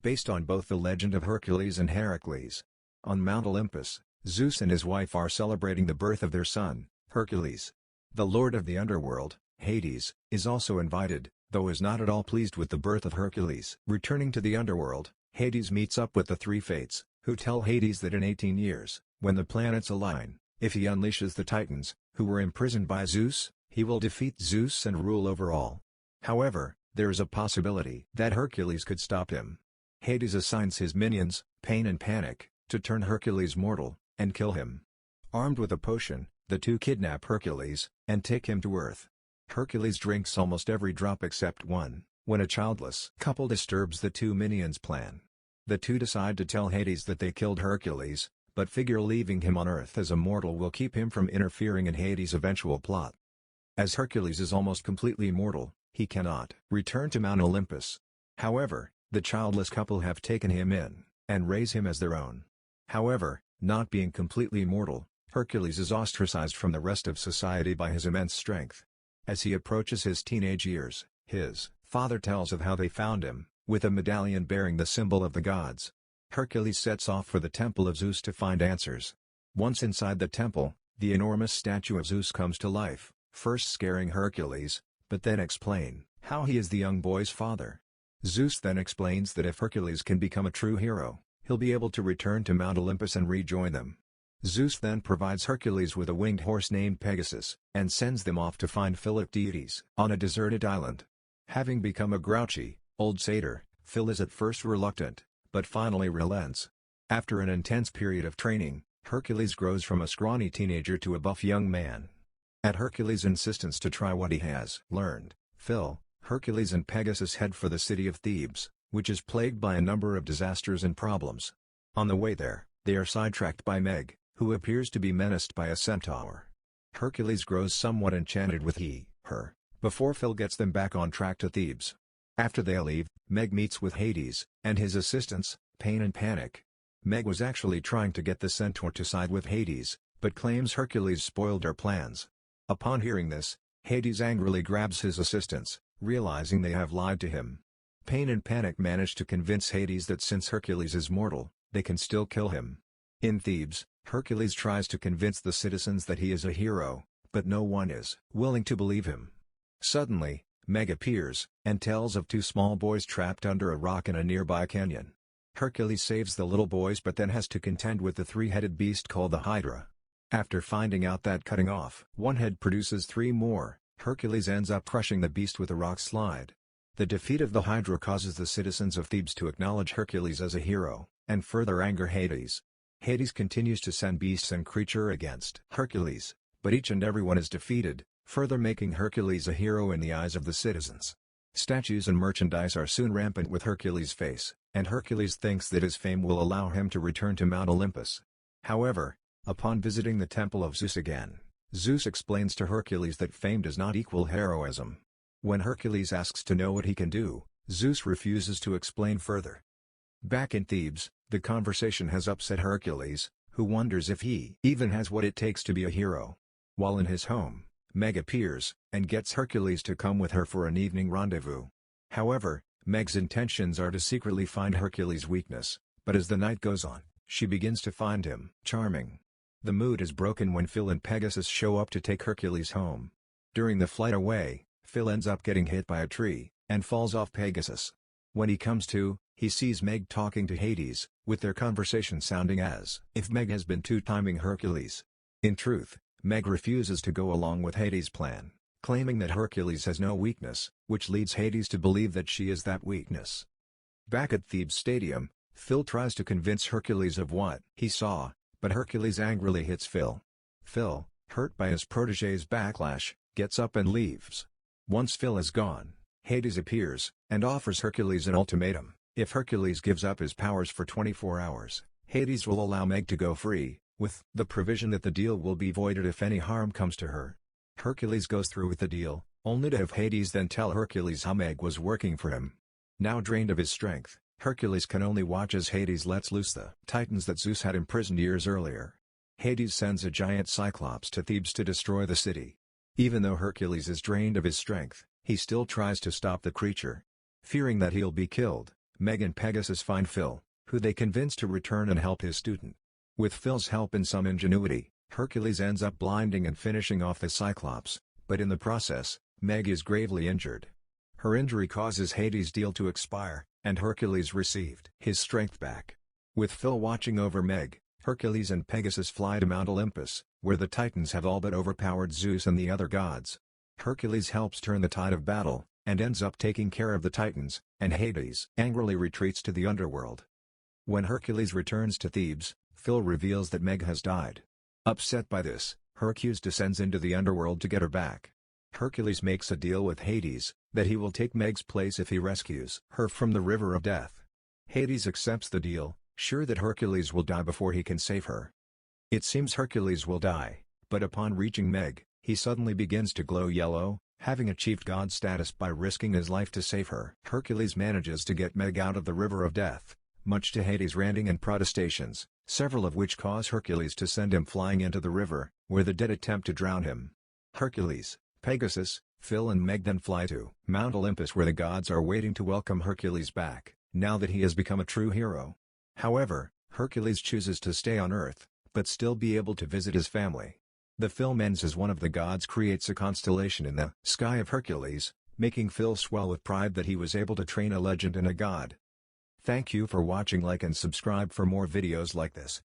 based on both the legend of Hercules and Heracles. On Mount Olympus, Zeus and his wife are celebrating the birth of their son, Hercules. The lord of the underworld, Hades, is also invited, though is not at all pleased with the birth of Hercules. Returning to the underworld, Hades meets up with the three Fates, who tell Hades that in 18 years, when the planets align, if he unleashes the Titans, who were imprisoned by Zeus, he will defeat Zeus and rule over all. However, there is a possibility that Hercules could stop him. Hades assigns his minions, Pain and Panic, to turn Hercules mortal, and kill him. Armed with a potion, the two kidnap Hercules, and take him to Earth. Hercules drinks almost every drop except one, when a childless couple disturbs the two minions' plan. The two decide to tell Hades that they killed Hercules, but figure leaving him on Earth as a mortal will keep him from interfering in Hades' eventual plot. As Hercules is almost completely mortal, he cannot return to Mount Olympus. However, the childless couple have taken him in, and raise him as their own. However, not being completely mortal, Hercules is ostracized from the rest of society by his immense strength. As he approaches his teenage years, his father tells of how they found him, with a medallion bearing the symbol of the gods. Hercules sets off for the temple of Zeus to find answers. Once inside the temple, the enormous statue of Zeus comes to life, first scaring Hercules, but then explain how he is the young boy's father. Zeus then explains that if Hercules can become a true hero, he'll be able to return to Mount Olympus and rejoin them. Zeus then provides Hercules with a winged horse named Pegasus, and sends them off to find Philic deities on a deserted island. Having become a grouchy, old satyr, Phil is at first reluctant, but finally relents. After an intense period of training, Hercules grows from a scrawny teenager to a buff young man. At Hercules' insistence to try what he has learned, Phil, Hercules and Pegasus head for the city of Thebes, which is plagued by a number of disasters and problems. On the way there, they are sidetracked by Meg, who appears to be menaced by a centaur. Hercules grows somewhat enchanted with her, before Phil gets them back on track to Thebes. After they leave, Meg meets with Hades, and his assistants, Pain and Panic. Meg was actually trying to get the centaur to side with Hades, but claims Hercules spoiled her plans. Upon hearing this, Hades angrily grabs his assistants, realizing they have lied to him. Pain and Panic manage to convince Hades that since Hercules is mortal, they can still kill him. In Thebes, Hercules tries to convince the citizens that he is a hero, but no one is willing to believe him. Suddenly, Meg appears, and tells of two small boys trapped under a rock in a nearby canyon. Hercules saves the little boys but then has to contend with the three-headed beast called the Hydra. After finding out that cutting off one head produces three more, Hercules ends up crushing the beast with a rock slide. The defeat of the Hydra causes the citizens of Thebes to acknowledge Hercules as a hero, and further anger Hades. Hades continues to send beasts and creatures against Hercules, but each and every one is defeated, further making Hercules a hero in the eyes of the citizens. Statues and merchandise are soon rampant with Hercules' face, and Hercules thinks that his fame will allow him to return to Mount Olympus. However, upon visiting the temple of Zeus again, Zeus explains to Hercules that fame does not equal heroism. When Hercules asks to know what he can do, Zeus refuses to explain further. Back in Thebes, the conversation has upset Hercules, who wonders if he even has what it takes to be a hero. While in his home, Meg appears, and gets Hercules to come with her for an evening rendezvous. However, Meg's intentions are to secretly find Hercules' weakness, but as the night goes on, she begins to find him charming. The mood is broken when Phil and Pegasus show up to take Hercules home. During the flight away, Phil ends up getting hit by a tree, and falls off Pegasus. When he comes to, he sees Meg talking to Hades, with their conversation sounding as if Meg has been two-timing Hercules. In truth, Meg refuses to go along with Hades' plan, claiming that Hercules has no weakness, which leads Hades to believe that she is that weakness. Back at Thebes Stadium, Phil tries to convince Hercules of what he saw, but Hercules angrily hits Phil. Phil, hurt by his protégé's backlash, gets up and leaves. Once Phil is gone, Hades appears, and offers Hercules an ultimatum. If Hercules gives up his powers for 24 hours, Hades will allow Meg to go free, with the provision that the deal will be voided if any harm comes to her. Hercules goes through with the deal, only to have Hades then tell Hercules how Meg was working for him. Now drained of his strength, Hercules can only watch as Hades lets loose the titans that Zeus had imprisoned years earlier. Hades sends a giant Cyclops to Thebes to destroy the city. Even though Hercules is drained of his strength, he still tries to stop the creature. Fearing that he'll be killed, Meg and Pegasus find Phil, who they convince to return and help his student. With Phil's help and some ingenuity, Hercules ends up blinding and finishing off the Cyclops, but in the process, Meg is gravely injured. Her injury causes Hades' deal to expire, and Hercules received his strength back. With Phil watching over Meg, Hercules and Pegasus fly to Mount Olympus, where the Titans have all but overpowered Zeus and the other gods. Hercules helps turn the tide of battle, and ends up taking care of the Titans, and Hades angrily retreats to the underworld. When Hercules returns to Thebes, Phil reveals that Meg has died. Upset by this, Hercules descends into the underworld to get her back. Hercules makes a deal with Hades, that he will take Meg's place if he rescues her from the river of death. Hades accepts the deal, sure that Hercules will die before he can save her. It seems Hercules will die, but upon reaching Meg, he suddenly begins to glow yellow, having achieved god status by risking his life to save her. Hercules manages to get Meg out of the river of death, much to Hades' ranting and protestations, several of which cause Hercules to send him flying into the river, where the dead attempt to drown him. Hercules, Pegasus, Phil and Meg then fly to Mount Olympus, where the gods are waiting to welcome Hercules back, now that he has become a true hero. However, Hercules chooses to stay on Earth, but still be able to visit his family. The film ends as one of the gods creates a constellation in the sky of Hercules, making Phil swell with pride that he was able to train a legend and a god. Thank you for watching. Like and subscribe for more videos like this.